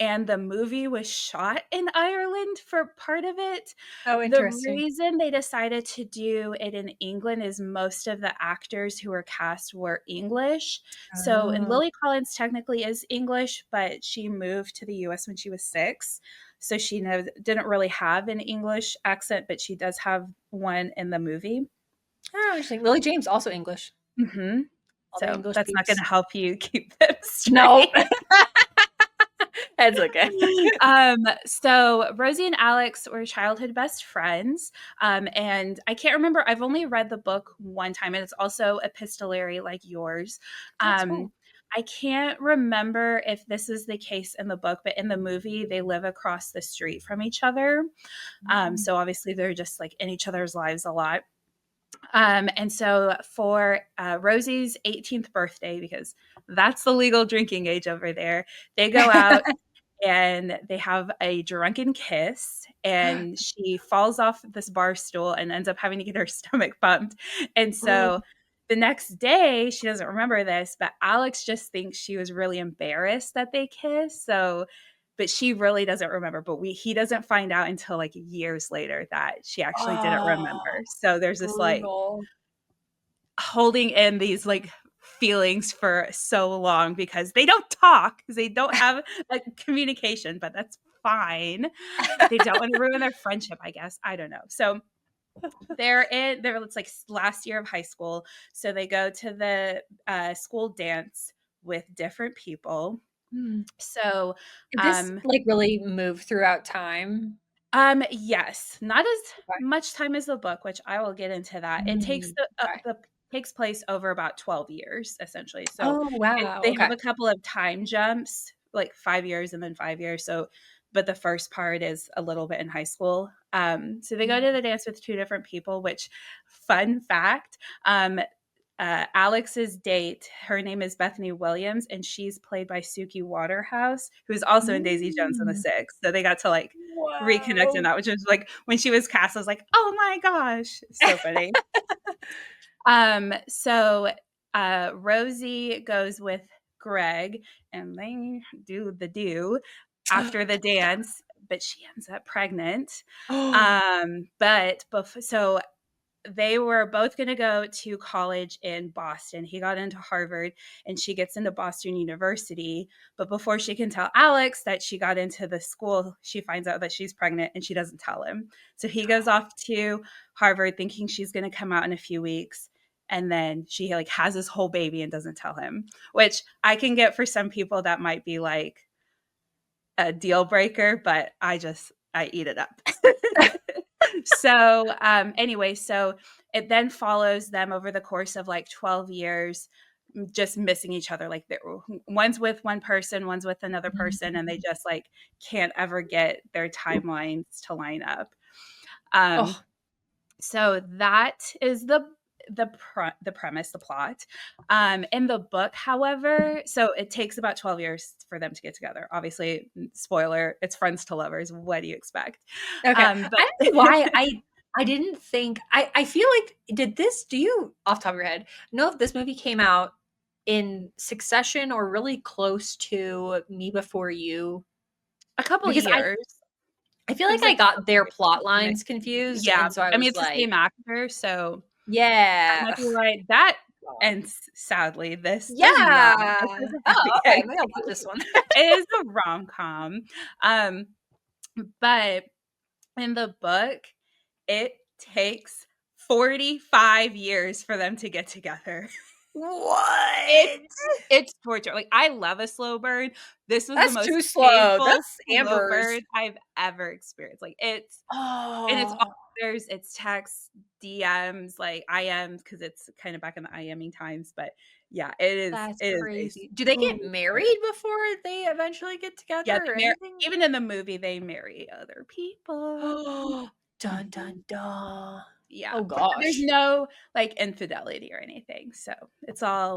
and the movie was shot in Ireland for part of it. Oh, The interesting. reason they decided to do it in England is most of the actors who were cast were English. So, and Oh. Lily Collins technically is English, but she moved to the US when she was 6. So she didn't really have an English accent, but she does have one in the movie. Oh, interesting. Lily James, also English. Hmm. All the So English that's not going to peeps. help you keep them Nope. straight. That's okay. So Rosie and Alex were childhood best friends. And I can't remember, I've only read the book one time, and it's also epistolary like yours. That's Um, cool. I can't remember if this is the case in the book, but in the movie, they live across the street from each other. Mm. So obviously, they're just like in each other's lives a lot. And so for Rosie's 18th birthday, because that's the legal drinking age over there, they go out and they have a drunken kiss, and she falls off this bar stool and ends up having to get her stomach pumped. And Oh, so the next day, she doesn't remember this, but Alex just thinks she was really embarrassed that they kissed. So, but she really doesn't remember. But he doesn't find out until like years later that she actually didn't remember. So there's this like brutal. holding in these like feelings for so long because they don't talk, because they don't have like communication, but that's fine. They don't want to ruin their friendship, I guess. I don't know. So it's like last year of high school. So they go to the school dance with different people. Hmm. So Did this, um like, really move throughout time? Yes, not as Okay. much time as the book, which I will get into that. It takes Mm, okay. the takes place over about 12 years essentially. So Oh, wow, they okay. have a couple of time jumps, like 5 years and then 5 years. So, but the first part is a little bit in high school. So they go to the dance with two different people. Which, fun fact, Alex's date, her name is Bethany Williams, and she's played by Suki Waterhouse, who's also in Daisy Jones and the Mm. Six. So they got to like reconnect in Wow. that, which is like when she was cast, I was like, oh my gosh, so funny. So Rosie goes with Greg, and they do after the dance, but she ends up pregnant. Oh, So they were both going to go to college in Boston. He got into Harvard and she gets into Boston University. But before she can tell Alex that she got into the school, she finds out that she's pregnant and she doesn't tell him. So he goes off to Harvard thinking she's going to come out in a few weeks. And then she like has this whole baby and doesn't tell him, which I can get for some people that might be like a deal breaker, but I eat it up. So anyway, so it then follows them over the course of like 12 years, just missing each other. Like one's with one person, one's with another person, and they mm. just like can't ever get their timelines to line up. um Oh, so that is the premise, the plot. In the book, however, so it takes about 12 years for them to get together. Obviously, spoiler, it's friends to lovers. What do you expect? okay. But I don't know why I didn't think I feel like do you, off the top of your head, know if this movie came out in succession or really close to Me Before You? a couple Because years. I feel It like was I like got 12 their years. plot Like, lines confused, yeah, and so I I mean, was it's the like, same actor, so that yeah. might be right. That God. and sadly, this does not. This Yeah. is a Oh, happy okay, ending. maybe I'll watch this one. It is a rom-com. Um, but in the book, it takes 45 years for them to get together. It's What? it's torture. Like, I love a slow burn. This was the That's most too slow. painful That's slow Amber's. burn I've ever experienced. Like, it's all Oh, there's it's texts, DMs, like IMs, because it's kind of back in the IMing times. But yeah, that's it is a crazy. Do they get slow burn. married before they eventually get Yeah, together or they marry, anything? even in the movie, they marry other people. Oh, dun Mhm. dun dun. Yeah, Oh but there's gosh. no like infidelity or anything, so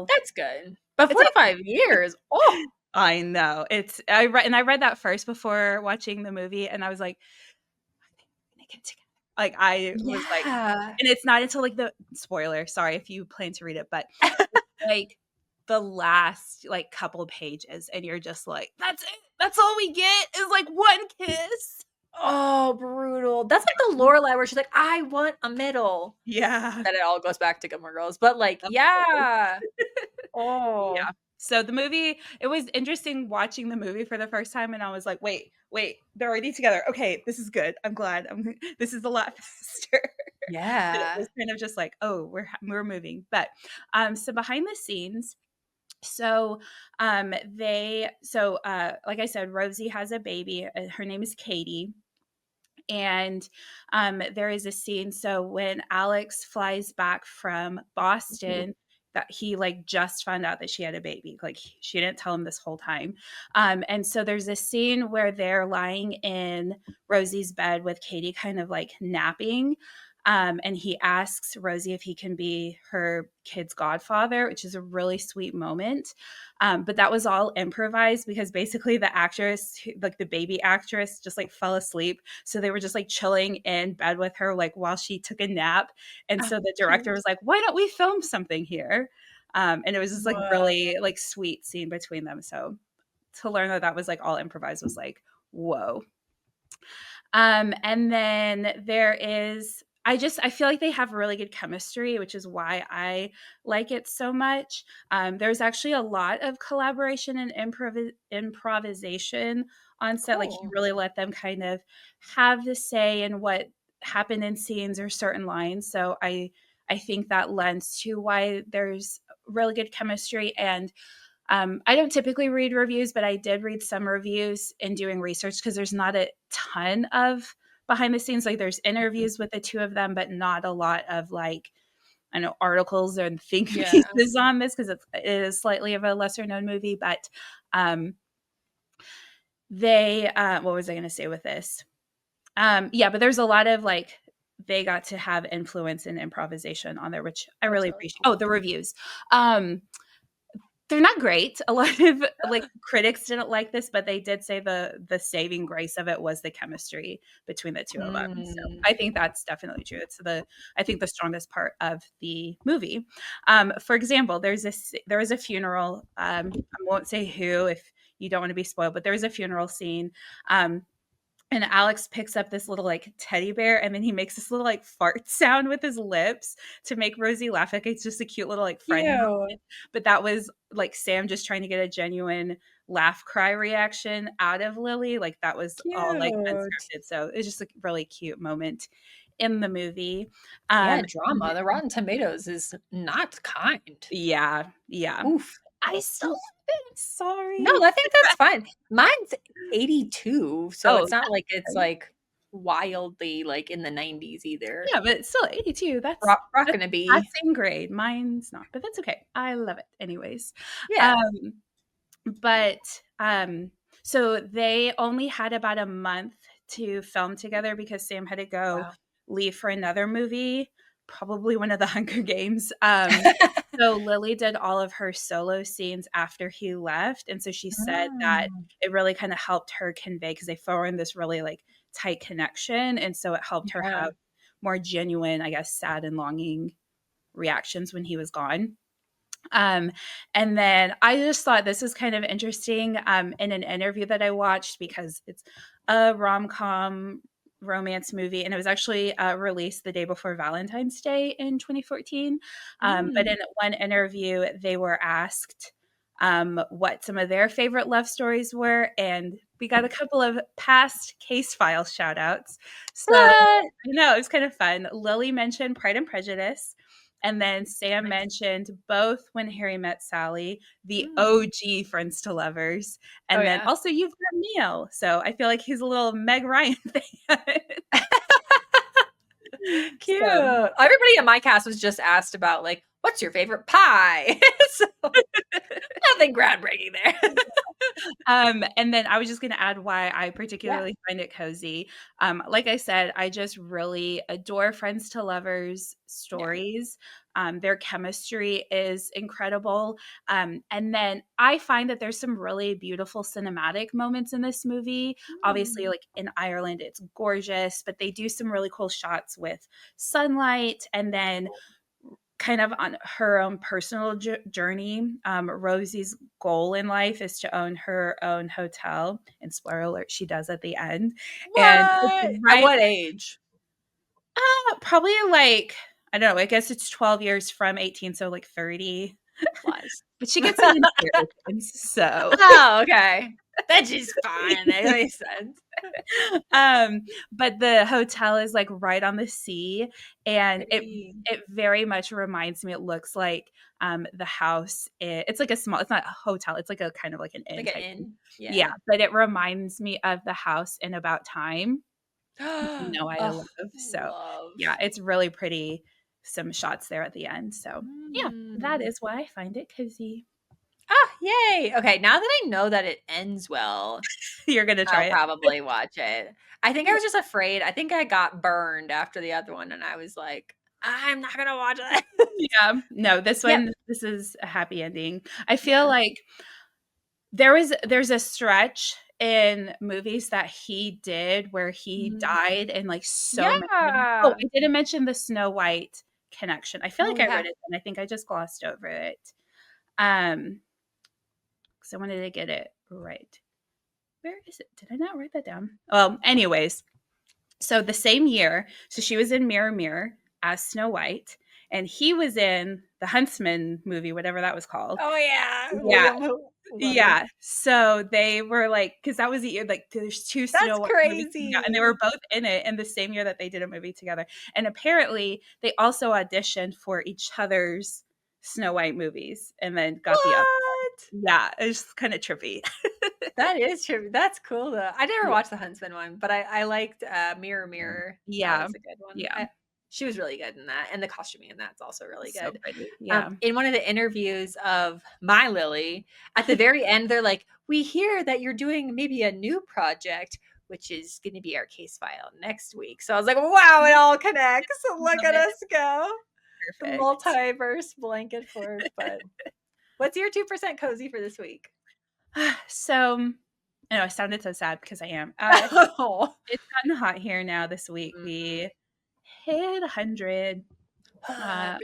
That's good. But it's all 45 years. Oh. I know. I read that first before watching the movie, and I was like, "I think we're gonna get together." Like, I was like, Yeah. and it's not until, like, the spoiler, sorry if you plan to read it, but it's, like, the last, like, couple pages, and you're just like, "That's it." That's all we get is like one kiss. Oh, brutal. That's like the Lorelai where she's like, "I want a medal." Yeah. Then it all goes back to Gilmore Girls, but, like, Of course. yeah. Oh. Yeah. So the movie, it was interesting watching the movie for the first time, and I was like, wait, they're already together. Okay, this is good. I'm glad. This is a lot faster. But it Yeah. was kind of just like, oh, we're moving. But so behind the scenes, so like I said, Rosie has a baby. Her name is Katie. And there is a scene. So when Alex flies back from Boston, that he like just found out that she had a baby. Like she didn't tell him this whole time. And so there's a scene where they're lying in Rosie's bed with Katie kind of like napping. And he asks Rosie if he can be her kid's godfather, which is a really sweet moment. But that was all improvised because basically the actress, like the baby actress, just like fell asleep. So they were just like chilling in bed with her, like while she took a nap. And Oh, so the director cute. was like, "Why don't we film something here?" And it was just like Whoa. really like sweet scene between them. So to learn that that was like all improvised was like, whoa. And then there is, I feel like they have really good chemistry, which is why I like it so much. There's actually a lot of collaboration and improvisation on set. Like he Cool. really let them kind of have the say in what happened in scenes or certain lines. So I think that lends to why there's really good chemistry. And I don't typically read reviews, but I did read some reviews in doing research because there's not a ton of behind the scenes. Like there's interviews with the two of them, but not a lot of like, I know articles and think Yeah. pieces on this because it is slightly of a lesser known movie. But um, what was I going to say with this? Yeah, but there's a lot of like, they got to have influence and improvisation on there, which I That's really really appreciate. Oh, cool. the reviews. Um, they're not great. A lot of like critics didn't like this, but they did say the saving grace of it was the chemistry between the two of them. So Mm. I think that's definitely true. It's I think the strongest part of the movie. For example, there was a funeral. I won't say who if you don't want to be spoiled, but there was a funeral scene. And Alex picks up this little like teddy bear and then he makes this little like fart sound with his lips to make Rosie laugh. Like it's just a cute little like friendly Cute. moment. But that was like Sam just trying to get a genuine laugh cry reaction out of Lily. Like that was all like Cute. unscripted. So it's just a really cute moment in the movie. Yeah, And drama. The Rotten Tomatoes is not kind. yeah, yeah. Oof. I still Oof. love it. No, Sorry. I think that's fine. Mine's 82, so Oh, it's not like it's, that's like, wildly, like, in the 90s either. yeah, but still 82, that's Rockin' a bee. passing grade. Mine's not, but that's okay. I love it anyways. Yeah. Um, but, so they only had about a month to film together because Sam had to go Wow. leave for another movie, probably one of the Hunger Games. So Lily did all of her solo scenes after he left, and so she said that Mm, it really kinda helped her convey because they formed this really, like, tight connection, and so it helped her yeah. have more genuine, I guess, sad and longing reactions when he was gone. Um, and then I just thought this was kind of interesting in an interview that I watched because it's a rom com romance movie, and it was actually released the day before Valentine's Day in 2014. But Mm. in one interview, they were asked what some of their favorite love stories were, and we got a couple of past case file shout outs. So, What? it was kind of fun. Lily mentioned Pride and Prejudice. And then Sam Nice. mentioned both When Harry Met Sally, the Mm. OG Friends to Lovers, Oh, and then yeah. also You've Got Mail. So I feel like he's a little Meg Ryan fan. Cute. So Everybody in my cast was just asked about, like, "What's your favorite pie?" So, nothing groundbreaking there. And then I was just going to add why I Yeah. particularly find it cozy. Like I said, I just really adore Friends to Lovers Yeah. stories. Their chemistry is incredible. And then I find that there's some really beautiful cinematic moments in this movie. Obviously, Mm. like in Ireland, it's gorgeous, but they do some really cool shots with sunlight. And then kind of on her own personal journey. Rosie's goal in life is to own her own hotel, and spoiler alert, she does at the end. And it's What? At right, what age? probably like, I don't know, I guess it's 12 years from 18, so like 30. Lies. But she gets an inheritance, so Oh, okay. That's just fine. That makes sense. um, but the hotel is like right on the sea, and it Pretty. it very much reminds me. It looks like the house. It's like a small. It's not a hotel. It's like a kind of like an inn Like an type thing. inn? Yeah, Yeah. but it reminds me of the house in About Time. I Oh, love. So love. yeah, it's really pretty. Some shots there at the end. So yeah, that Mm. is why I find it cozy. Ah, yay. Okay, now that I know that it ends well, You're gonna I'll try it. probably watch it. I think I was just afraid. I think I got burned after the other one, and I was like, I'm not gonna watch it. Yeah, no, this Yep. one, this is a happy ending. I feel Yeah. like there's a stretch in movies that he did where he Mhm. died in, like, so many of them. Oh, Yeah. I didn't mention the Snow White connection. I feel Oh, like I read yeah. it, and I think I just glossed over it. Um, because I wanted to get it right. Where is it? Did I not write that down? Well, anyways, so the same year, so she was in Mirror Mirror as Snow White, and he was in the Huntsman movie, whatever that was called. Oh, yeah. Yeah, William who love him. yeah. So they were like, because that was the year, like, there's two That's Snow White movies coming out, and they were crazy. both in it in the same year that they did a movie together. And apparently, they also auditioned for each other's Snow White movies and then got the up. What? Yeah, it's kind of trippy. That is true. That's cool though. I never Yeah. watched the Huntsman one, but I liked Mirror Mirror. That Yeah. was a good one. Yeah. She was really good in that, and the costuming in that's also really So good. pretty. Yeah. In one of the interviews of My Lily, at the very end, they're like, "We hear that you're doing maybe a new project, which is going to be our case file next week." So I was like, "Wow, it all connects! Look Love at it. us go!" The Perfect. multiverse blanket fort. But what's your 2% cozy for this week? So, I know I sounded so sad because I am. Oh, It's gotten hot here now this week. Mhm. We hit 100. I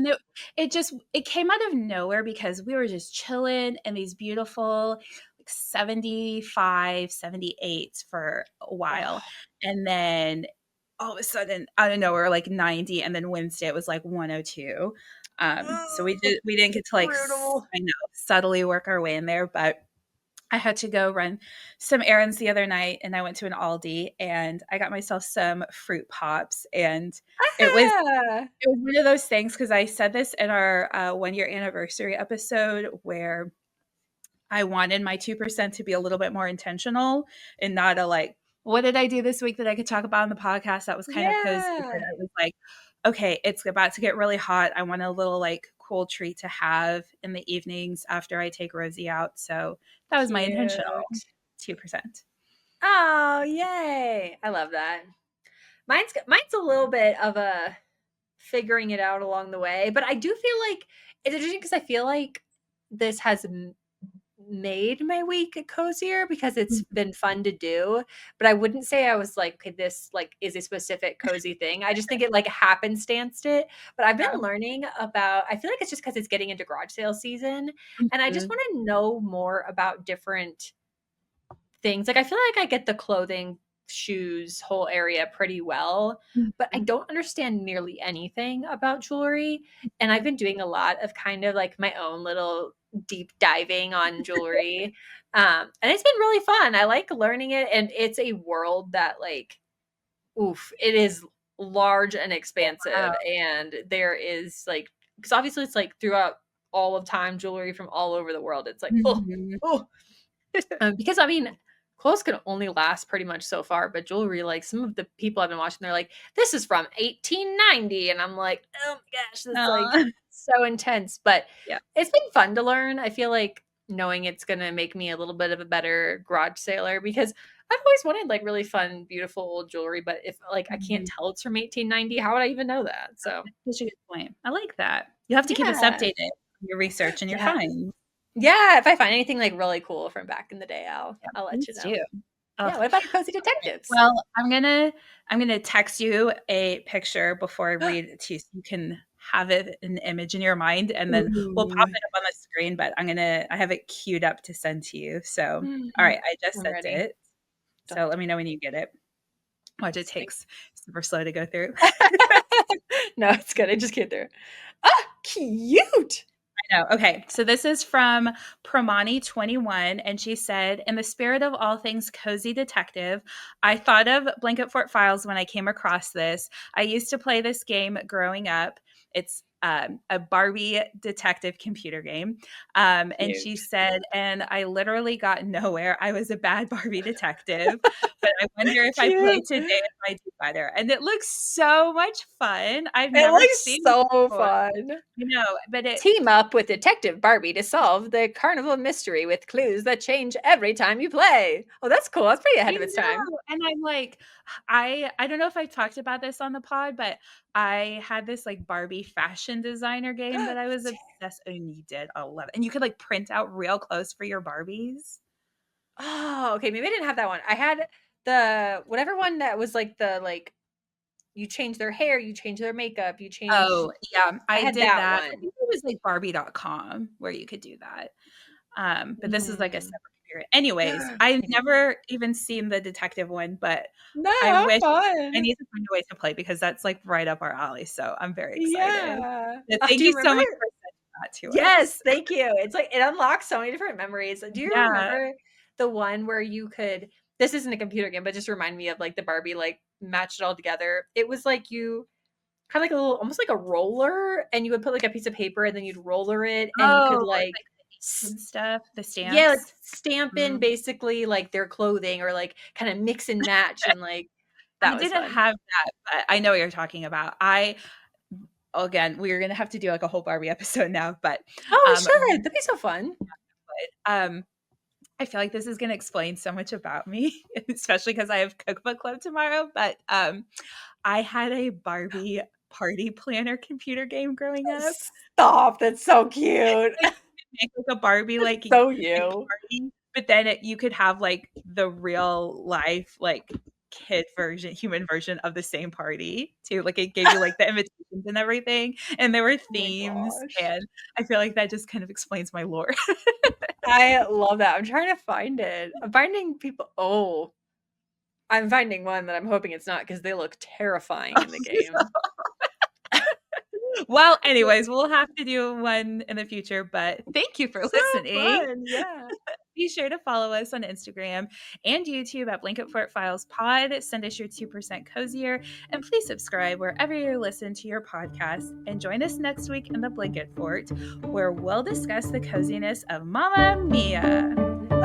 know. And it came out of nowhere because we were just chilling in these beautiful like 75, 78 for a while. Oh, And then all of a sudden out of nowhere like 90, and then Wednesday it was like 102. So oh, we didn't get to like brutal. I know subtly work our way in there, but I had to go run some errands the other night, and I went to an Aldi and I got myself some fruit pops, and it was Ah, it was one of those things because I said this in our 1 year anniversary episode where I wanted my 2% to be a little bit more intentional and not a like, what did I do this week that I could talk about on the podcast that was kind of cozy? But yeah, I was like, okay, it's about to get really hot. I want a little like cool treat to have in the evenings after I take Rosie out. So that was my intentional cute. 2%. Oh, yay. I love that. Mine's a little bit of a figuring it out along the way, but I do feel like it's interesting because I feel like this has made my week cozier because it's been fun to do, but I wouldn't say I was like, okay, this like is a specific cozy thing. I just think it like happenstanced it. But I've been Yeah. learning about, I feel like it's just because it's getting into garage sale season. And I just Mhm. want to know more about different things. Like I feel like I get the clothing, shoes, whole area pretty well, but I Mhm. don't understand nearly anything about jewelry. And I've been doing a lot of kind of like my own little deep diving on jewelry. And it's been really fun. I like learning it. And it's a world that like, oof, it is large and expansive. Wow. And there is like, because obviously it's like throughout all of time, jewelry from all over the world. It's like, Mhm. oh, because I mean, clothes can only last pretty much so far, but jewelry, like some of the people I've been watching, they're like, "This is from 1890," and I'm like, "Oh my gosh, that's like Aw. so intense." But Yeah. it's been fun to learn. I feel like knowing it's gonna make me a little bit of a better garage sailor because I've always wanted like really fun, beautiful old jewelry, but if like I can't Mhm. tell it's from 1890, how would I even know that? So Such a good point. I like that. You have to keep us yeah, updated on your research, and you're yeah, fine. yeah. If I find anything like really cool from back in the day, Yeah, I'll let you please know. do. Ugh. Yeah, what about your cozy Okay. detectives? Well, I'm gonna text you a picture before I read it to you so you can have it an image in your mind, and then we'll pop Ooh. it up on the screen, but I have it queued up to send to you. So, all Mm, right, I just I'm sent ready. it. Dun, So let dun. me know when you get it. Watch, it Thank- takes super slow to go through. no, it's good. I just came through. Ah, cute. I know. Okay. So this is from Pramani21. And she said, in the spirit of all things cozy detective, I thought of Blanket Fort Files when I came across this. I used to play this game growing up. It's a Barbie detective computer game. And she Cute. said, and I literally got nowhere. I was a bad Barbie detective, but I wonder if I play Cute. today if I do better. And it looks so much fun. I've It never looks seen it so before. fun. You know, but it Team up with Detective Barbie to solve the carnival mystery with clues that change every time you play. Oh, that's cool. That's pretty I ahead of its time. know, and I'm like, I don't know if I've talked about this on the pod, but I had this, like, Barbie fashion designer game that I was obsessed, and you did, I love it, and you could, like, print out real clothes for your Barbies. Oh, okay. Maybe I didn't have that one. I had the whatever one that was like the like you change their hair, you change their makeup, you change. Oh, yeah, I I had did that that. I one. think it was, like, Barbie.com where you could do that, but this is, like, a Mm. separate period. Anyways, I've never even seen the detective one, but No, I how wish I fun. need to find a way to play because that's, like, right up our alley, so I'm very excited. Yeah. Yeah, Oh, thank do you you so remember? much for sending that to Yes, us. thank you. It's like it unlocks so many different memories. Do you Yeah. remember the one where you could this isn't a computer game, but just remind me of like the Barbie like matched it all together. It was like you kind of like a little almost like a roller and you would put like a piece of paper and then you'd roller it and you could Oh, it's like like the ink and stuff, the yeah, like stamps. stamp in Mhm. basically like their clothing or like kind of mix and match and like I that was didn't fun. have that, but I know what you're talking about. Again, we're gonna have to do, like, a whole Barbie episode now, but, Oh, we um, should. That'd be so fun. um, I feel like this is gonna explain so much about me, especially because I have cookbook club tomorrow, but, I had a Barbie party planner computer game growing up. Stop. That's so cute. Like, you could make, like, a Barbie, That's so like, you. party, but then you could have, like, the real life, like, kid version human version of the same party too, like, it gave you, like, the invitations and everything, and there were Oh my themes, gosh. and I feel like that just kind of explains my lore. I love that. I'm trying to find it. I'm finding people oh, I'm finding one that I'm hoping it's not because they look terrifying in the game. Well, anyways, we'll have to do one in the future, but thank you for So listening. fun, yeah. Be sure to follow us on Instagram and YouTube at Blanket Fort Files Pod. Send us your 2% cozier, and please subscribe wherever you listen to your podcast. And join us next week in the Blanket Fort, where we'll discuss the coziness of Mamma Mia.